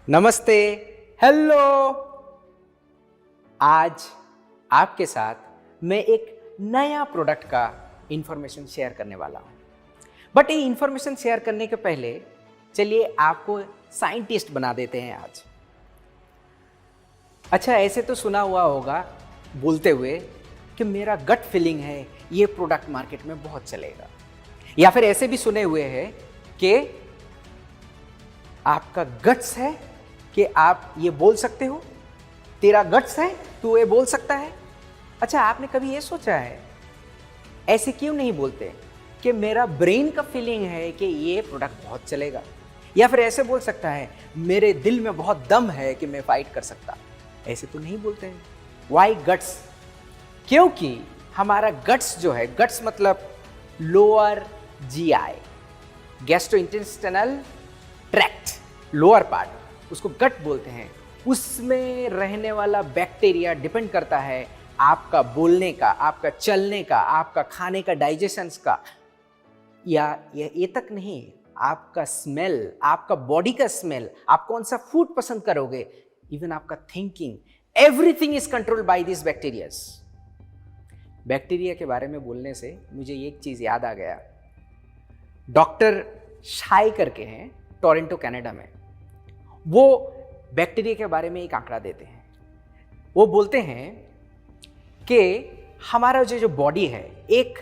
नमस्ते, हेलो। आज आपके साथ मैं एक नया प्रोडक्ट का इंफॉर्मेशन शेयर करने वाला हूं। बट ये इंफॉर्मेशन शेयर करने के पहले चलिए आपको साइंटिस्ट बना देते हैं आज। अच्छा, ऐसे तो सुना हुआ होगा बोलते हुए कि मेरा गट फीलिंग है ये प्रोडक्ट मार्केट में बहुत चलेगा, या फिर ऐसे भी सुने हुए हैं कि आपका गट्स है कि आप ये बोल सकते हो, तेरा गट्स है तू ये बोल सकता है। अच्छा, आपने कभी ये सोचा है ऐसे क्यों नहीं बोलते कि मेरा ब्रेन का फीलिंग है कि ये प्रोडक्ट बहुत चलेगा, या फिर ऐसे बोल सकता है मेरे दिल में बहुत दम है कि मैं फाइट कर सकता। ऐसे तो नहीं बोलते हैं। Why guts? क्योंकि हमारा गट्स जो है, गट्स मतलब lower GI, gastrointestinal tract, lower part, उसको गट बोलते हैं। उसमें रहने वाला बैक्टीरिया डिपेंड करता है आपका बोलने का, आपका चलने का, आपका खाने का, डाइजेशंस का, या ये तक नहीं, आपका स्मेल, आपका बॉडी का स्मेल, आप कौन सा फूड पसंद करोगे, इवन आपका thinking, everything is controlled by this bacterias. Bacteria के बारे में बोलने से मुझे एक चीज याद आ गया। डॉक्टर शाई करके हैं टोरंटो कनाडा में, वो बैक्टीरिया के बारे में एक आंकड़ा देते हैं। वो बोलते हैं कि हमारा जो बॉडी है, एक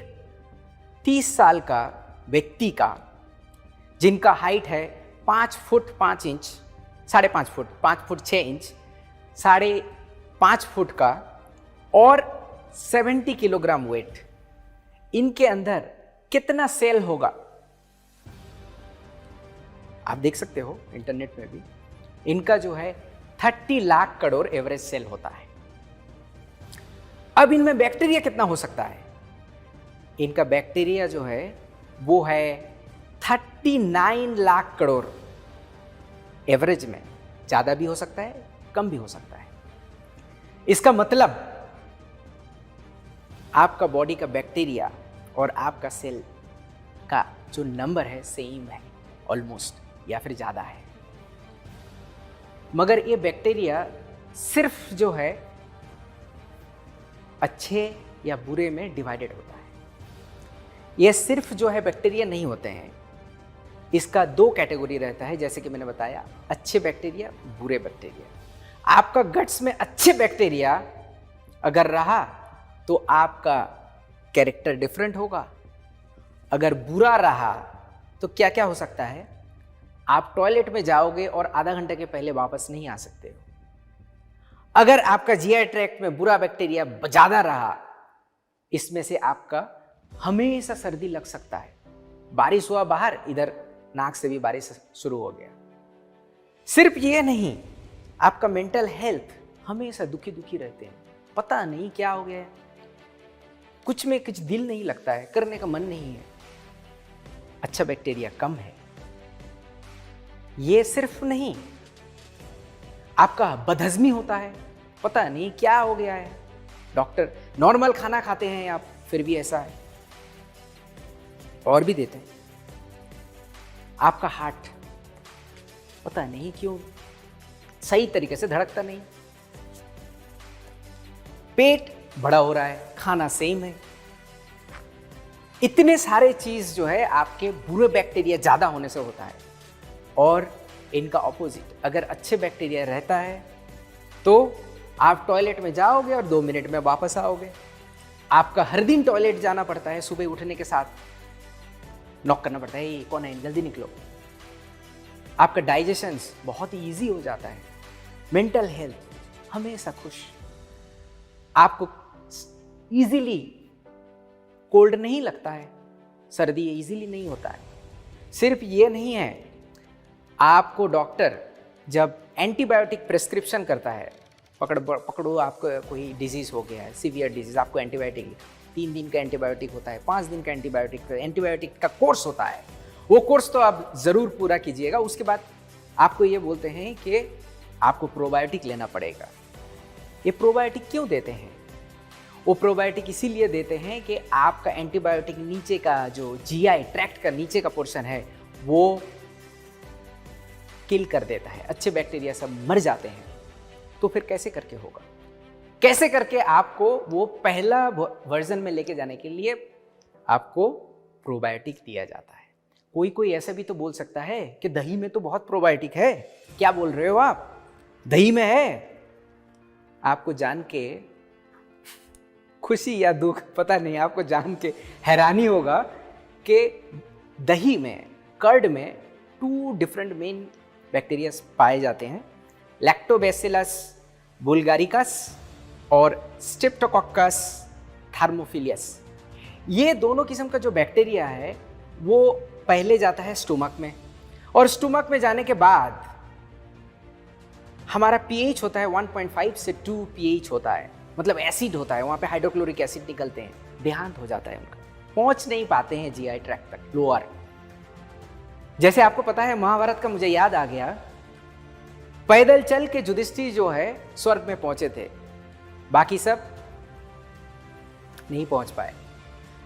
30 साल का व्यक्ति का, जिनका हाइट है 5 foot 5 inch, 5.5 foot, 5 foot 6 inch, 5.5 foot का, और 70 किलोग्राम वेट, इनके अंदर कितना सेल होगा आप देख सकते हो इंटरनेट में भी। इनका जो है 30 लाख करोड़ एवरेज सेल होता है। अब इनमें बैक्टीरिया कितना हो सकता है? इनका बैक्टीरिया जो है वो है 39 लाख करोड़ एवरेज में। ज्यादा भी हो सकता है, कम भी हो सकता है। इसका मतलब आपका बॉडी का बैक्टीरिया और आपका सेल का जो नंबर है सेम है ऑलमोस्ट, या फिर ज्यादा है। मगर ये बैक्टीरिया सिर्फ जो है अच्छे या बुरे में डिवाइडेड होता है। ये सिर्फ जो है बैक्टीरिया नहीं होते हैं, इसका 2 कैटेगरी रहता है, जैसे कि मैंने बताया, अच्छे बैक्टीरिया, बुरे बैक्टीरिया। आपका गट्स में अच्छे बैक्टीरिया अगर रहा तो आपका कैरेक्टर डिफरेंट होगा। अगर बुरा रहा तो क्या क्या हो सकता है? आप टॉयलेट में जाओगे और आधा घंटे के पहले वापस नहीं आ सकते हो। अगर आपका जीआई ट्रैक्ट में बुरा बैक्टीरिया ज्यादा रहा, इसमें से आपका हमेशा सर्दी लग सकता है। बारिश हुआ बाहर, इधर नाक से भी बारिश शुरू हो गया। सिर्फ ये नहीं, आपका मेंटल हेल्थ हमेशा दुखी दुखी रहते हैं, पता नहीं क्या हो गया है, कुछ में कुछ दिल नहीं लगता है, करने का मन नहीं है। अच्छा बैक्टीरिया कम है। ये सिर्फ नहीं, आपका बदहजमी होता है, पता नहीं क्या हो गया है। डॉक्टर नॉर्मल खाना खाते हैं आप, फिर भी ऐसा है, और भी देते हैं। आपका हार्ट पता नहीं क्यों सही तरीके से धड़कता नहीं, पेट बड़ा हो रहा है, खाना सेम है। इतने सारे चीज जो है आपके बुरे बैक्टीरिया ज्यादा होने से होता है। और इनका ऑपोजिट, अगर अच्छे बैक्टीरिया रहता है तो आप टॉयलेट में जाओगे और 2 मिनट में वापस आओगे। आपका हर दिन टॉयलेट जाना पड़ता है, सुबह उठने के साथ नॉक करना पड़ता है, ये कौन है, जल्दी निकलो। आपका डाइजेशन बहुत ही ईजी हो जाता है। मेंटल हेल्थ हमेशा खुश। आपको इजीली कोल्ड नहीं लगता है, सर्दी इजीली नहीं होता है। सिर्फ ये नहीं है, आपको डॉक्टर जब एंटीबायोटिक प्रिस्क्रिप्शन करता है, पकड़ो आपको कोई डिजीज हो गया है, सीवियर डिजीज, आपको एंटीबायोटिक 3 दिन का एंटीबायोटिक होता है, 5 दिन का एंटीबायोटिक का कोर्स होता है। वो कोर्स तो आप जरूर पूरा कीजिएगा। उसके बाद आपको ये बोलते हैं कि आपको प्रोबायोटिक लेना पड़ेगा। ये प्रोबायोटिक क्यों देते हैं? वो प्रोबायोटिक इसीलिए देते हैं कि आपका एंटीबायोटिक नीचे का जो जीआई ट्रैक्ट का नीचे का पोर्शन है वो किल कर देता है, अच्छे बैक्टीरिया सब मर जाते हैं, तो फिर कैसे करके होगा? कैसे करके आपको वो पहला वर्जन में लेके जाने के लिए आपको प्रोबायोटिक दिया जाता है। कोई कोई ऐसा भी तो बोल सकता है कि दही में तो बहुत प्रोबायोटिक है। क्या बोल रहे हो आप, दही में है? आपको जान के खुशी या दुख पता नहीं, आपको जान के हैरानी होगा कि दही में, कर्ड में 2 डिफरेंट मेन बैक्टीरिया पाए जाते हैं, लैक्टोबैसिलस बुल्गारिकस और स्ट्रेप्टोकोकस थर्मोफिलियस। ये दोनों किस्म का जो बैक्टीरिया है वो पहले जाता है स्टोमक में, और स्टोमक में जाने के बाद हमारा पीएच होता है 1.5 से 2 पीएच होता है, मतलब एसिड होता है, वहाँ पे हाइड्रोक्लोरिक एसिड निकलते हैं, देहांत हो जाता है उनका, पहुँच नहीं पाते हैं जीआई ट्रैक्ट तक, लोअर। जैसे आपको पता है महाभारत का, मुझे याद आ गया, पैदल चल के युधिष्ठिर जो है स्वर्ग में पहुंचे थे, बाकी सब नहीं पहुंच पाए।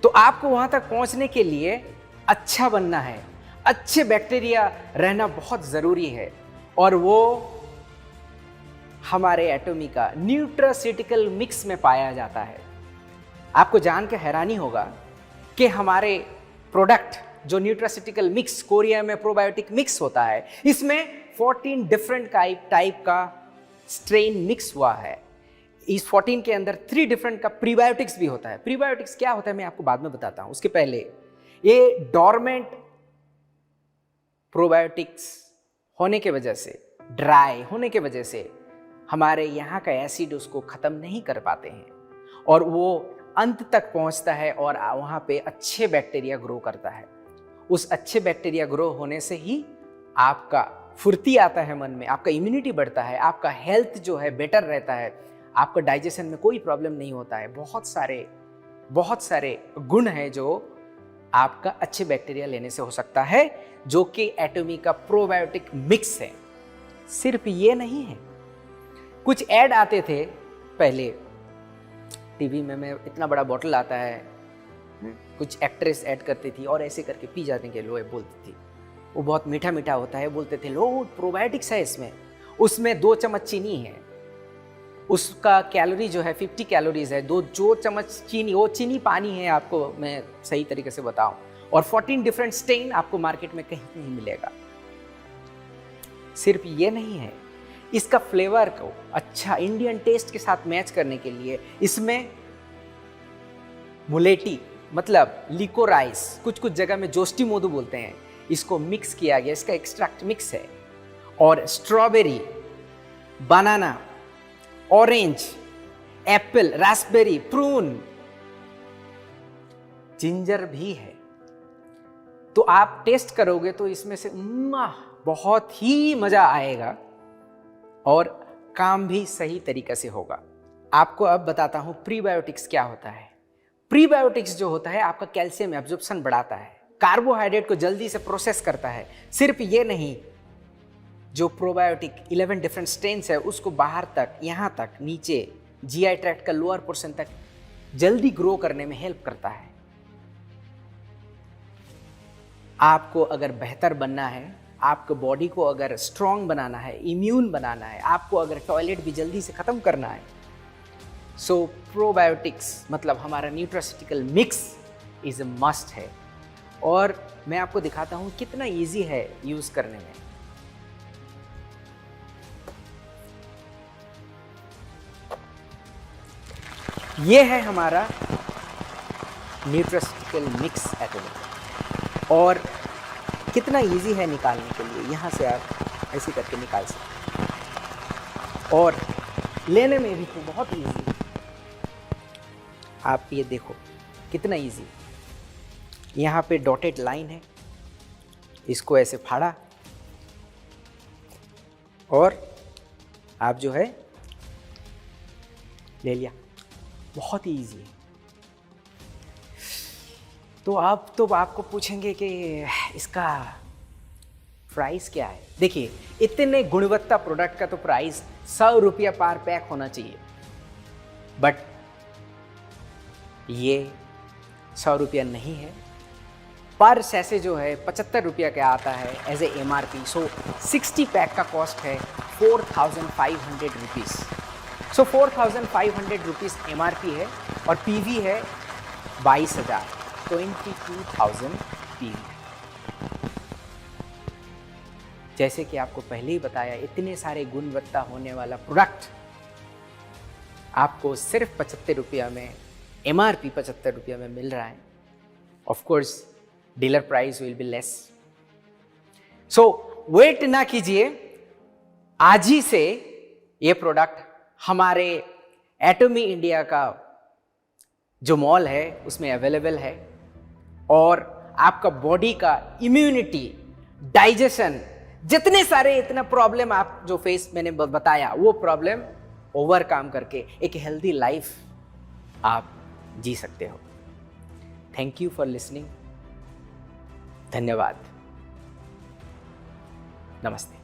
तो आपको वहां तक पहुंचने के लिए अच्छा बनना है, अच्छे बैक्टीरिया रहना बहुत जरूरी है, और वो हमारे एटॉमिका न्यूट्रास्यूटिकल मिक्स में पाया जाता है। आपको जान के हैरानी होगा कि हमारे प्रोडक्ट जो न्यूट्रास्यूटिकल मिक्स, कोरिया में प्रोबायोटिक मिक्स होता है, इसमें 14 डिफरेंट टाइप का स्ट्रेन मिक्स हुआ है। इस 14 के अंदर 3 डिफरेंट का प्रीबायोटिक्स भी होता है। प्रीबायोटिक्स क्या होता है मैं आपको बाद में बताता हूं, उसके पहले ये डोरमेंट प्रोबायोटिक्स होने के वजह से, ड्राई होने के वजह से हमारे यहाँ का एसिड उसको ख़त्म नहीं कर पाते हैं, और वो अंत तक पहुँचता है और वहाँ पे अच्छे बैक्टीरिया ग्रो करता है। उस अच्छे बैक्टीरिया ग्रो होने से ही आपका फुर्ती आता है मन में, आपका इम्यूनिटी बढ़ता है, आपका हेल्थ जो है बेटर रहता है, आपका डाइजेशन में कोई प्रॉब्लम नहीं होता है। बहुत सारे गुण हैं जो आपका अच्छे बैक्टीरिया लेने से हो सकता है, जो कि एटॉमिका प्रोबायोटिक मिक्स है। सिर्फ ये नहीं है, कुछ ऐड आते थे पहले टीवी में इतना बड़ा बॉटल आता है, कुछ एक्ट्रेस ऐड करती थी और ऐसे करके पी जाने के लोग बोलती थी, वो बहुत मीठा मीठा होता है, बोलते थे लोग प्रोबायोटिक्स है इसमें। उसमें 2 चम्मच चीनी है, उसका कैलोरी जो है 50 कैलोरीज है। 2 चम्मच चीनी, वो चीनी पानी है, आपको मैं सही तरीके से बताऊं, और 14 डिफरेंट स्ट्रेन आपको मार्केट में कहीं नहीं मिलेगा। सिर्फ ये नहीं है, इसका फ्लेवर को अच्छा इंडियन टेस्ट के साथ मैच करने के लिए इसमें मुलेटी मतलब लिकोराइस, कुछ जगह में जोस्टी मोदू बोलते हैं, इसको मिक्स किया गया, इसका एक्सट्रैक्ट मिक्स है। और strawberry, banana, orange, apple, raspberry, prune, ginger भी है। तो आप टेस्ट करोगे तो इसमें से बहुत ही मजा आएगा और काम भी सही तरीके से होगा। आपको अब बताता हूं प्रीबायोटिक्स क्या होता है। प्रीबायोटिक्स जो होता है आपका कैल्शियम एब्जॉर्प्शन बढ़ाता है, कार्बोहाइड्रेट को जल्दी से प्रोसेस करता है। सिर्फ ये नहीं, जो प्रोबायोटिक 11 डिफरेंट स्ट्रेन्स है उसको बाहर तक, यहाँ तक नीचे जीआई ट्रैक्ट का लोअर पोर्शन तक जल्दी ग्रो करने में हेल्प करता है। आपको अगर बेहतर बनना है, आपको बॉडी को अगर स्ट्रांग बनाना है, इम्यून बनाना है, आपको अगर टॉयलेट भी जल्दी से ख़त्म करना है, सो प्रोबायोटिक्स मतलब हमारा nutraceutical mix is a must है। और मैं आपको दिखाता हूँ कितना इजी है यूज़ करने में। ये है हमारा न्यूट्रास्यूटिकल मिक्स एटॉमिक, और कितना इजी है निकालने के लिए। यहाँ से आप ऐसे करके निकाल सकते हैं, और लेने में भी तो बहुत इजी। आप ये देखो कितना इजी, यहाँ पे डॉटेड लाइन है, इसको ऐसे फाड़ा और आप जो है ले लिया, बहुत ही इजी है। तो आप तो आपको पूछेंगे कि इसका प्राइस क्या है। देखिए, इतने गुणवत्ता प्रोडक्ट का तो प्राइस 100 रुपया पर पैक होना चाहिए, बट ये 100 रुपया नहीं है। पर सैसे जो है 75 रुपया का आता है as a MRP। So 60 pack का कॉस्ट है 4,500 रुपीज़। सो 4,500 रुपीज़ MRP है और PV है 22,000, 22,000 PV। जैसे कि आपको पहले ही बताया, इतने सारे गुणवत्ता होने वाला प्रोडक्ट आपको सिर्फ 75 रुपया में, MRP 75 रुपया में मिल रहा है। Of course dealer price will be less. So wait ना कीजिए, आज ही से ये प्रोडक्ट हमारे एटॉमी इंडिया का जो मॉल है उसमें अवेलेबल है और आपका बॉडी का इम्यूनिटी, डाइजेशन, जितने सारे इतना प्रॉब्लम आप जो फेस मैंने बताया, वो प्रॉब्लम ओवरकम करके एक हेल्दी लाइफ आप जी सकते हो। Thank you for listening. धन्यवाद। नमस्ते।